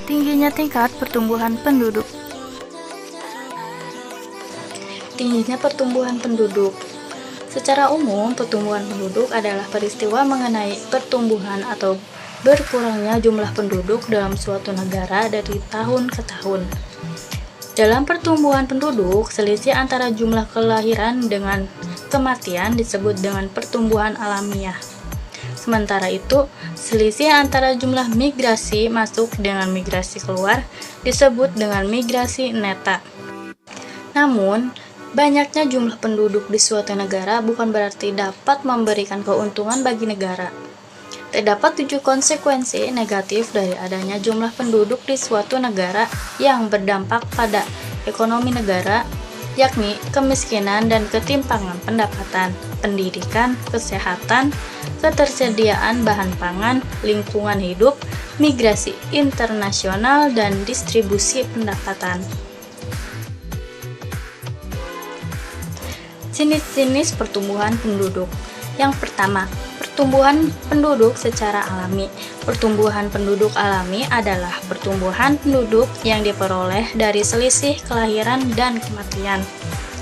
Tingginya tingkat pertumbuhan penduduk. Tingginya pertumbuhan penduduk. Secara umum, pertumbuhan penduduk adalah peristiwa mengenai pertumbuhan atau berkurangnya jumlah penduduk dalam suatu negara dari tahun ke tahun. Dalam pertumbuhan penduduk, selisih antara jumlah kelahiran dengan kematian disebut dengan pertumbuhan alamiah. Sementara itu, selisih antara jumlah migrasi masuk dengan migrasi keluar disebut dengan migrasi neta. Namun, banyaknya jumlah penduduk di suatu negara bukan berarti dapat memberikan keuntungan bagi negara. Terdapat 7 konsekuensi negatif dari adanya jumlah penduduk di suatu negara yang berdampak pada ekonomi negara, yakni kemiskinan dan ketimpangan pendapatan, pendidikan, kesehatan, ketersediaan bahan pangan, lingkungan hidup, migrasi internasional, dan distribusi pendapatan. Jenis-jenis pertumbuhan penduduk. Yang pertama, pertumbuhan penduduk secara alami. Pertumbuhan penduduk alami adalah pertumbuhan penduduk yang diperoleh dari selisih kelahiran dan kematian.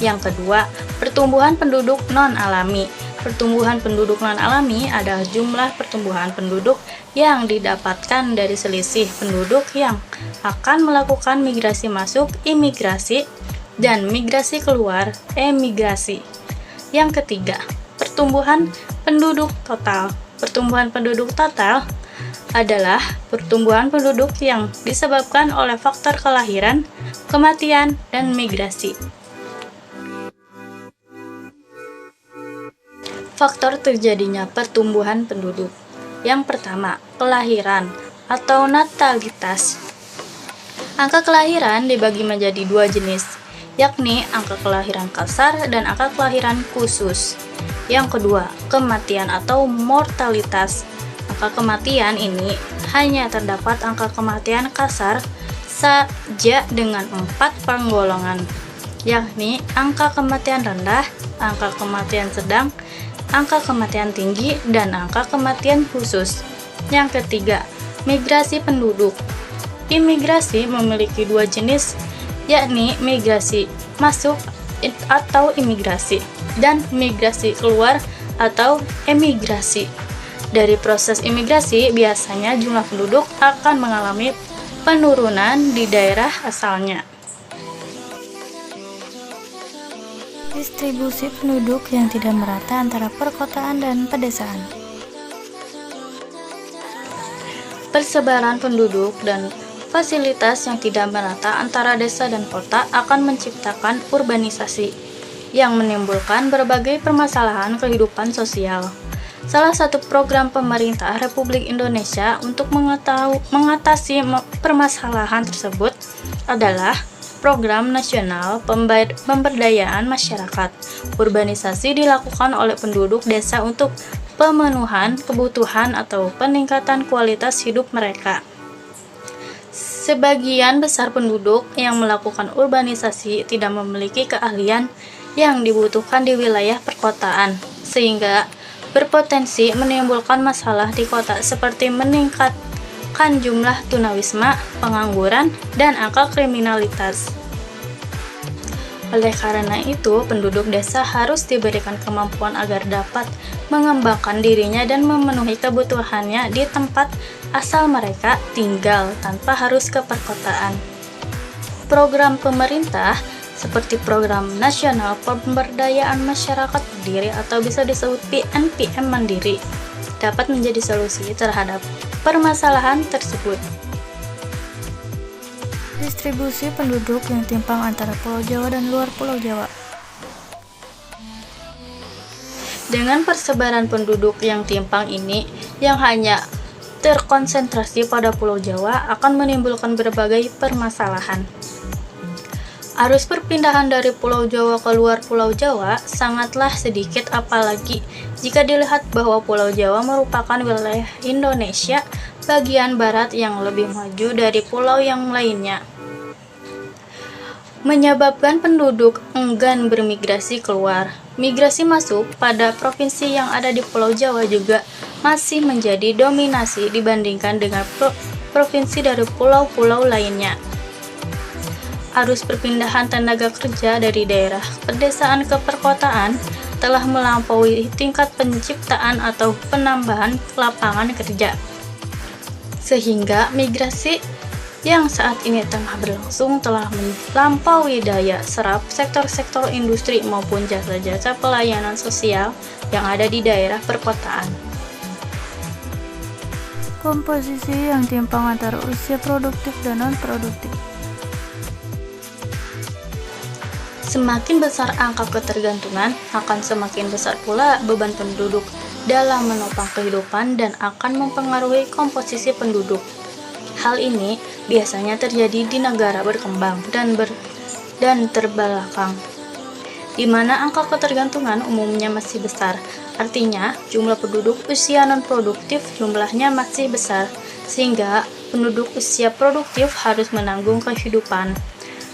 Yang kedua, pertumbuhan penduduk non-alami. Pertumbuhan penduduk non-alami adalah jumlah pertumbuhan penduduk yang didapatkan dari selisih penduduk yang akan melakukan migrasi masuk, imigrasi, dan migrasi keluar, emigrasi. Yang ketiga, pertumbuhan penduduk total. Pertumbuhan penduduk total adalah pertumbuhan penduduk yang disebabkan oleh faktor kelahiran, kematian, dan migrasi. Faktor terjadinya pertumbuhan penduduk. Yang pertama, kelahiran atau natalitas. Angka kelahiran dibagi menjadi 2 jenis, yakni angka kelahiran kasar dan angka kelahiran khusus. Yang kedua, kematian atau mortalitas. Angka kematian ini hanya terdapat angka kematian kasar saja dengan 4 penggolongan, yakni angka kematian rendah, angka kematian sedang, angka kematian tinggi, dan angka kematian khusus. Yang ketiga, migrasi penduduk. Imigrasi memiliki 2 jenis, yakni migrasi masuk atau imigrasi, dan migrasi keluar atau emigrasi. Dari proses imigrasi, biasanya jumlah penduduk akan mengalami penurunan di daerah asalnya. Distribusi penduduk yang tidak merata antara perkotaan dan pedesaan. Persebaran penduduk dan fasilitas yang tidak merata antara desa dan kota akan menciptakan urbanisasi yang menimbulkan berbagai permasalahan kehidupan sosial. Salah satu program pemerintah Republik Indonesia untuk mengatasi permasalahan tersebut adalah Program Nasional Pemberdayaan Masyarakat. Urbanisasi dilakukan oleh penduduk desa untuk pemenuhan kebutuhan atau peningkatan kualitas hidup mereka. Sebagian besar penduduk yang melakukan urbanisasi tidak memiliki keahlian yang dibutuhkan di wilayah perkotaan, sehingga berpotensi menimbulkan masalah di kota seperti meningkatkan jumlah tunawisma, pengangguran, dan angka kriminalitas. Oleh karena itu, penduduk desa harus diberikan kemampuan agar dapat mengembangkan dirinya dan memenuhi kebutuhannya di tempat asal mereka tinggal tanpa harus ke perkotaan. Program pemerintah seperti Program Nasional Pemberdayaan Masyarakat Mandiri atau bisa disebut PNPM Mandiri dapat menjadi solusi terhadap permasalahan tersebut. Distribusi penduduk yang timpang antara Pulau Jawa dan luar Pulau Jawa. Dengan persebaran penduduk yang timpang ini yang hanya terkonsentrasi pada Pulau Jawa akan menimbulkan berbagai permasalahan. Arus perpindahan dari Pulau Jawa ke luar Pulau Jawa sangatlah sedikit, apalagi jika dilihat bahwa Pulau Jawa merupakan wilayah Indonesia bagian barat yang lebih maju dari pulau yang lainnya, menyebabkan penduduk enggan bermigrasi keluar. Migrasi masuk pada provinsi yang ada di Pulau Jawa juga masih menjadi dominasi dibandingkan dengan provinsi dari pulau-pulau lainnya. Arus perpindahan tenaga kerja dari daerah pedesaan ke perkotaan telah melampaui tingkat penciptaan atau penambahan lapangan kerja, sehingga migrasi yang saat ini tengah berlangsung telah melampaui daya serap sektor-sektor industri maupun jasa-jasa pelayanan sosial yang ada di daerah perkotaan. Komposisi yang timpang antara usia produktif dan non-produktif. Semakin besar angka ketergantungan, akan semakin besar pula beban penduduk dalam menopang kehidupan dan akan mempengaruhi komposisi penduduk. Hal ini biasanya terjadi di negara berkembang dan terbelakang, di mana angka ketergantungan umumnya masih besar. Artinya, jumlah penduduk usia non-produktif jumlahnya masih besar, sehingga penduduk usia produktif harus menanggung kehidupan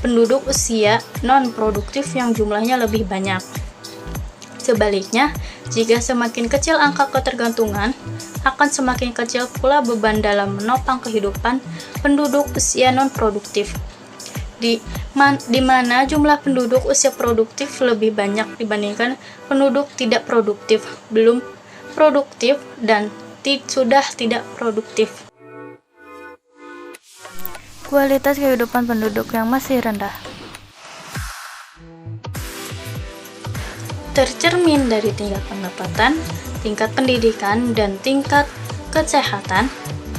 penduduk usia non-produktif yang jumlahnya lebih banyak. Sebaliknya, jika semakin kecil angka ketergantungan, akan semakin kecil pula beban dalam menopang kehidupan penduduk usia non-produktif, di mana jumlah penduduk usia produktif lebih banyak dibandingkan penduduk tidak produktif, belum produktif, dan sudah tidak produktif. Kualitas kehidupan penduduk yang masih rendah tercermin dari tingkat pendapatan, tingkat pendidikan, dan tingkat kesehatan.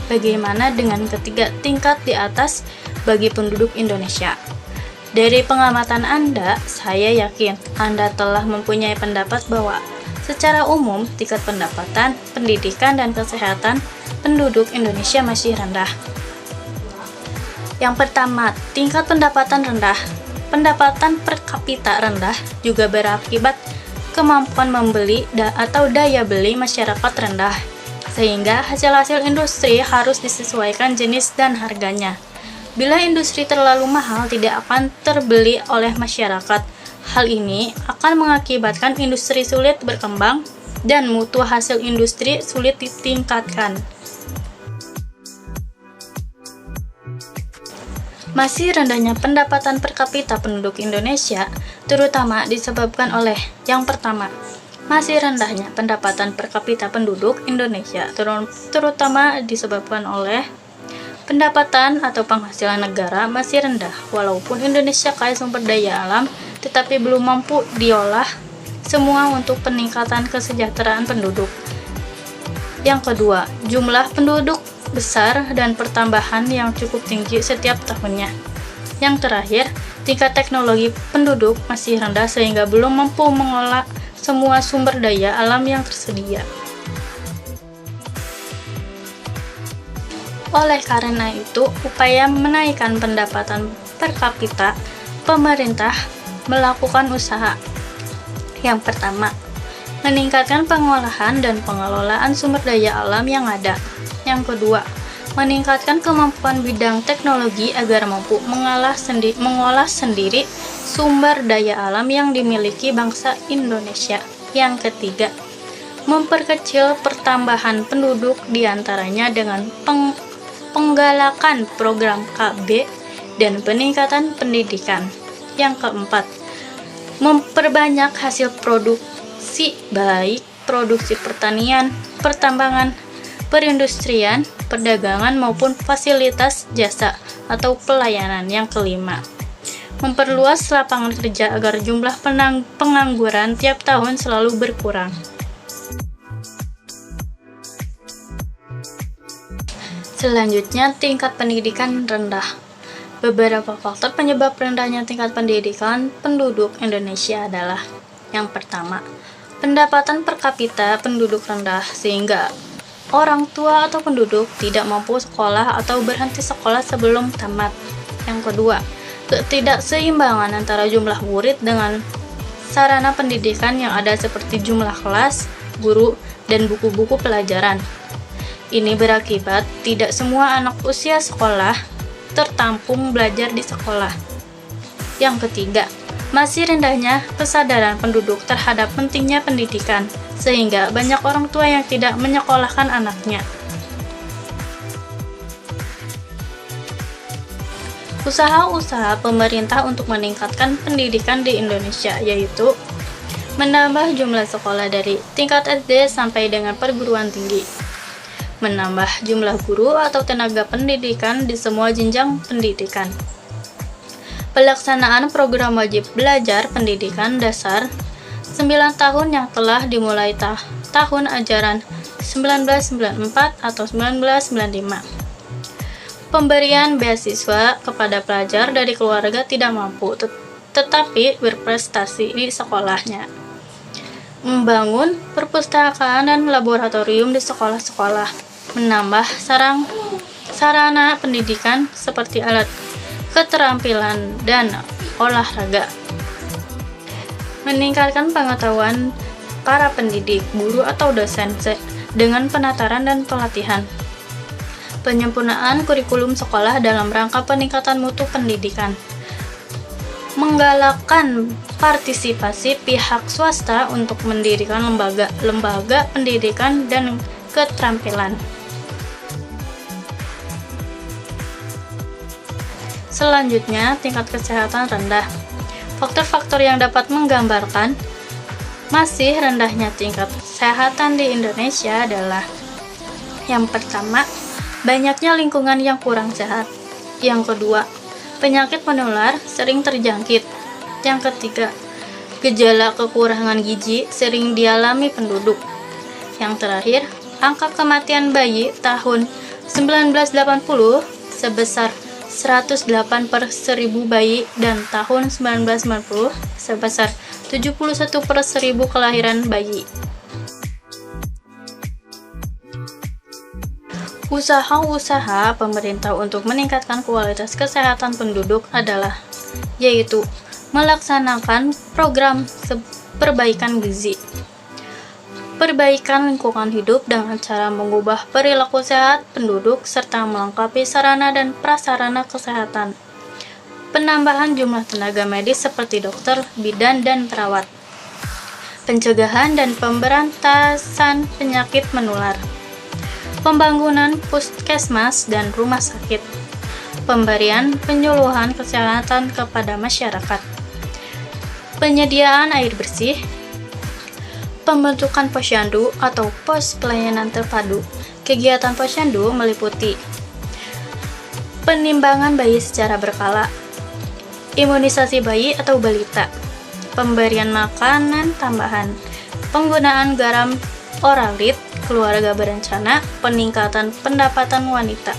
Bagaimana dengan ketiga tingkat di atas bagi penduduk Indonesia? Dari pengamatan Anda, saya yakin Anda telah mempunyai pendapat bahwa secara umum tingkat pendapatan, pendidikan, dan kesehatan penduduk Indonesia masih rendah. Yang pertama, tingkat pendapatan rendah. Pendapatan per kapita rendah juga berakibat kemampuan membeli atau daya beli masyarakat rendah, sehingga hasil-hasil industri harus disesuaikan jenis dan harganya. Bila industri terlalu mahal, tidak akan terbeli oleh masyarakat. Hal ini akan mengakibatkan industri sulit berkembang dan mutu hasil industri sulit ditingkatkan. Masih rendahnya pendapatan per kapita penduduk Indonesia terutama disebabkan oleh yang pertama, masih rendahnya pendapatan per kapita penduduk Indonesia terutama disebabkan oleh pendapatan atau penghasilan negara masih rendah. Walaupun Indonesia kaya sumber daya alam, tetapi belum mampu diolah semua untuk peningkatan kesejahteraan penduduk. Yang kedua, jumlah penduduk besar dan pertambahan yang cukup tinggi setiap tahunnya. Yang terakhir, tingkat teknologi penduduk masih rendah sehingga belum mampu mengolah semua sumber daya alam yang tersedia. Oleh karena itu, upaya menaikkan pendapatan per kapita, pemerintah melakukan usaha. Yang pertama, meningkatkan pengolahan dan pengelolaan sumber daya alam yang ada. Yang kedua, meningkatkan kemampuan bidang teknologi agar mampu mengolah sendiri sumber daya alam yang dimiliki bangsa Indonesia. Yang ketiga, memperkecil pertambahan penduduk diantaranya dengan penggalakan program KB dan peningkatan pendidikan. Yang keempat, memperbanyak hasil produksi baik produksi pertanian, pertambangan, perindustrian, perdagangan maupun fasilitas jasa atau pelayanan. Yang kelima, memperluas lapangan kerja agar jumlah pengangguran tiap tahun selalu berkurang. Selanjutnya, tingkat pendidikan rendah. Beberapa faktor penyebab rendahnya tingkat pendidikan penduduk Indonesia adalah: yang pertama, pendapatan per kapita penduduk rendah sehingga orang tua atau penduduk tidak mampu sekolah atau berhenti sekolah sebelum tamat. Yang kedua, ketidakseimbangan antara jumlah murid dengan sarana pendidikan yang ada seperti jumlah kelas, guru, dan buku-buku pelajaran. Ini berakibat tidak semua anak usia sekolah tertampung belajar di sekolah. Yang ketiga, masih rendahnya kesadaran penduduk terhadap pentingnya pendidikan, sehingga banyak orang tua yang tidak menyekolahkan anaknya. Usaha-usaha pemerintah untuk meningkatkan pendidikan di Indonesia yaitu menambah jumlah sekolah dari tingkat SD sampai dengan perguruan tinggi, menambah jumlah guru atau tenaga pendidikan di semua jenjang pendidikan, pelaksanaan program wajib belajar pendidikan dasar 9 tahun yang telah dimulai tahun ajaran 1994 atau 1995. Pemberian beasiswa kepada pelajar dari keluarga tidak mampu tetapi berprestasi di sekolahnya. Membangun perpustakaan dan laboratorium di sekolah-sekolah. Menambah sarana pendidikan seperti alat keterampilan dan olahraga. Meningkatkan pengetahuan para pendidik, guru atau dosen dengan penataran dan pelatihan. Penyempurnaan kurikulum sekolah dalam rangka peningkatan mutu pendidikan. Menggalakkan partisipasi pihak swasta untuk mendirikan lembaga pendidikan dan keterampilan. Selanjutnya, tingkat kesehatan rendah. Faktor-faktor yang dapat menggambarkan masih rendahnya tingkat kesehatan di Indonesia adalah: yang pertama, banyaknya lingkungan yang kurang sehat. Yang kedua, penyakit menular sering terjangkit. Yang ketiga, gejala kekurangan gizi sering dialami penduduk. Yang terakhir, angka kematian bayi tahun 1980 sebesar 108 per 1000 bayi dan tahun 1990 sebesar 71 per 1000 kelahiran bayi. Usaha-usaha pemerintah untuk meningkatkan kualitas kesehatan penduduk adalah yaitu melaksanakan program perbaikan gizi, perbaikan lingkungan hidup dengan cara mengubah perilaku sehat penduduk serta melengkapi sarana dan prasarana kesehatan, penambahan jumlah tenaga medis seperti dokter, bidan, dan perawat, pencegahan dan pemberantasan penyakit menular, pembangunan puskesmas dan rumah sakit, pemberian penyuluhan kesehatan kepada masyarakat, penyediaan air bersih, pembentukan posyandu atau pos pelayanan terpadu. Kegiatan posyandu meliputi penimbangan bayi secara berkala, imunisasi bayi atau balita, pemberian makanan tambahan, penggunaan garam oralit, keluarga berencana, peningkatan pendapatan wanita.